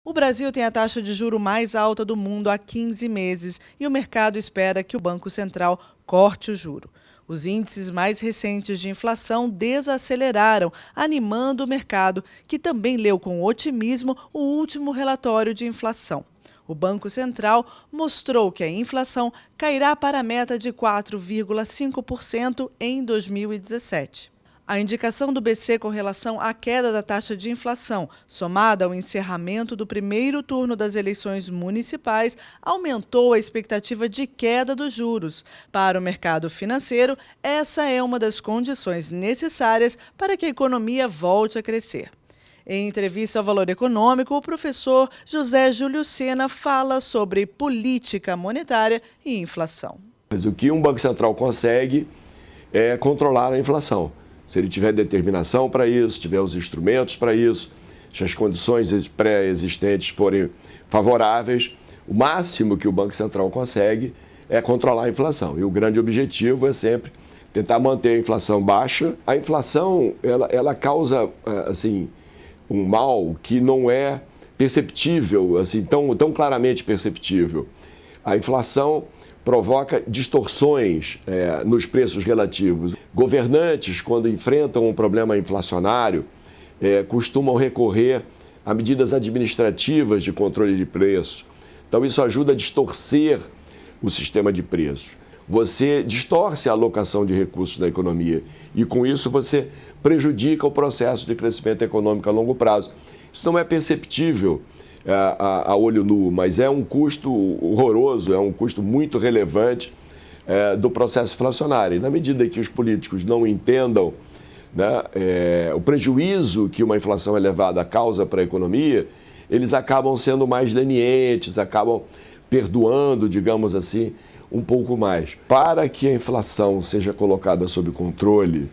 O Brasil tem a taxa de juro mais alta do mundo há 15 meses e o mercado espera que o Banco Central corte o juro. Os índices mais recentes de inflação desaceleraram, animando o mercado, que também leu com otimismo o último relatório de inflação. O Banco Central mostrou que a inflação cairá para a meta de 4,5% em 2017. A indicação do BC com relação à queda da taxa de inflação, somada ao encerramento do primeiro turno das eleições municipais, aumentou a expectativa de queda dos juros. Para o mercado financeiro, essa é uma das condições necessárias para que a economia volte a crescer. Em entrevista ao Valor Econômico, o professor José Júlio Sena fala sobre política monetária e inflação. Mas o que um Banco Central consegue é controlar a inflação. Se ele tiver determinação para isso, tiver os instrumentos para isso, se as condições pré-existentes forem favoráveis, o máximo que o Banco Central consegue é controlar a inflação. E o grande objetivo é sempre tentar manter a inflação baixa. A inflação, ela causa, assim, um mal que não é perceptível, assim, tão claramente perceptível. A inflação provoca distorções nos preços relativos. Governantes, quando enfrentam um problema inflacionário, costumam recorrer a medidas administrativas de controle de preços. Então, isso ajuda a distorcer o sistema de preços. Você distorce a alocação de recursos da economia e, com isso, você prejudica o processo de crescimento econômico a longo prazo. Isso não é perceptível a olho nu, mas é um custo horroroso, é um custo muito relevante do processo inflacionário. E na medida em que os políticos não entendam, né, o prejuízo que uma inflação elevada causa para a economia, eles acabam sendo mais lenientes, acabam perdoando, digamos assim, um pouco mais. Para que a inflação seja colocada sob controle,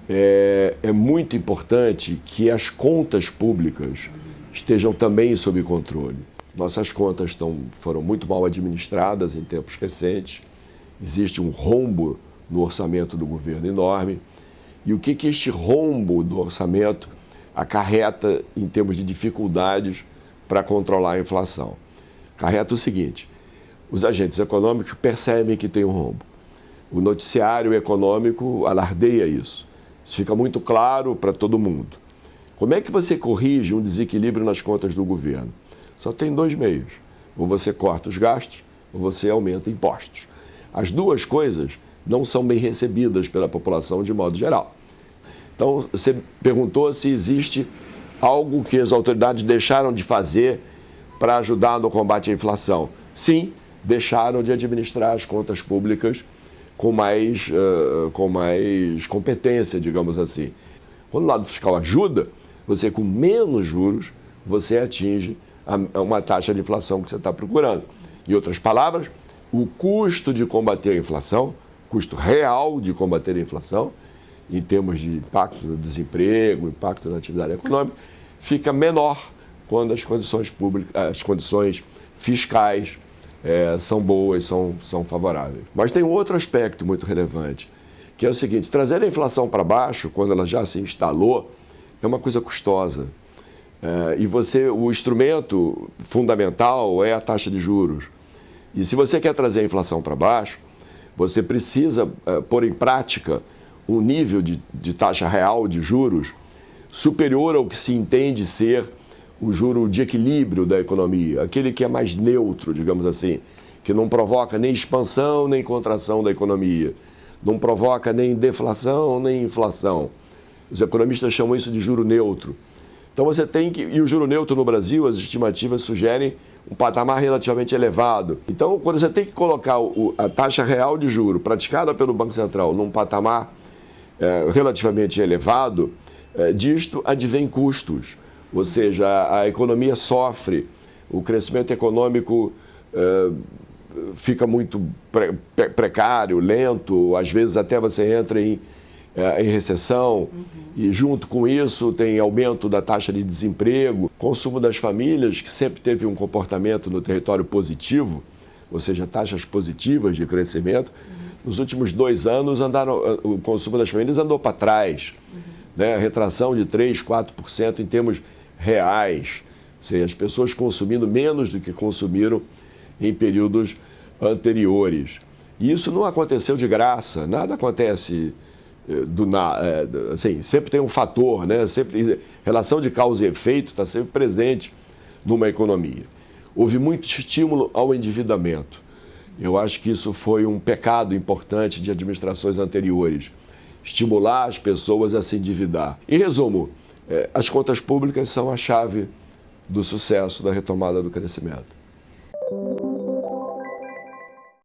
é muito importante que as contas públicas estejam também sob controle. Nossas contas foram muito mal administradas em tempos recentes, existe um rombo no orçamento do governo enorme. E o que este rombo do orçamento acarreta em termos de dificuldades para controlar a inflação? Acarreta o seguinte: os agentes econômicos percebem que tem um rombo. O noticiário econômico alardeia isso. Isso fica muito claro para todo mundo. Como é que você corrige um desequilíbrio nas contas do governo? Só tem dois meios. Ou você corta os gastos, ou você aumenta impostos. As duas coisas não são bem recebidas pela população de modo geral. Então, você perguntou se existe algo que as autoridades deixaram de fazer para ajudar no combate à inflação. Sim, deixaram de administrar as contas públicas com mais competência, digamos assim. Quando o lado fiscal ajuda, você com menos juros, você atinge uma taxa de inflação que você está procurando. Em outras palavras, o custo de combater a inflação, custo real de combater a inflação, em termos de impacto no desemprego, impacto na atividade econômica, fica menor quando as condições fiscais são boas, são favoráveis. Mas tem um outro aspecto muito relevante, que é o seguinte: trazer a inflação para baixo, quando ela já se instalou, é uma coisa custosa. E o instrumento fundamental é a taxa de juros. E se você quer trazer a inflação para baixo, você precisa pôr em prática um nível de taxa real de juros superior ao que se entende ser o juro de equilíbrio da economia, aquele que é mais neutro, digamos assim, que não provoca nem expansão nem contração da economia, não provoca nem deflação nem inflação. Os economistas chamam isso de juro neutro. Então você tem que... E o juro neutro no Brasil, as estimativas sugerem um patamar relativamente elevado. Então, quando você tem que colocar a taxa real de juro praticada pelo Banco Central num patamar relativamente elevado, disto advém custos. Ou seja, a economia sofre, o crescimento econômico fica muito precário, lento, às vezes até você entra em recessão, e junto com isso tem aumento da taxa de desemprego, consumo das famílias, que sempre teve um comportamento no território positivo, ou seja, taxas positivas de crescimento. Nos últimos 2 anos, o consumo das famílias andou para trás, né? Retração de 3%, 4% em termos reais. seja, as pessoas consumindo menos do que consumiram em períodos anteriores. E isso não aconteceu de graça, nada acontece assim, sempre tem um fator, né? Sempre, relação de causa e efeito está sempre presente numa economia. Houve muito estímulo ao endividamento. Eu acho que isso foi um pecado importante de administrações anteriores, estimular as pessoas a se endividar. Em resumo, as contas públicas são a chave do sucesso da retomada do crescimento.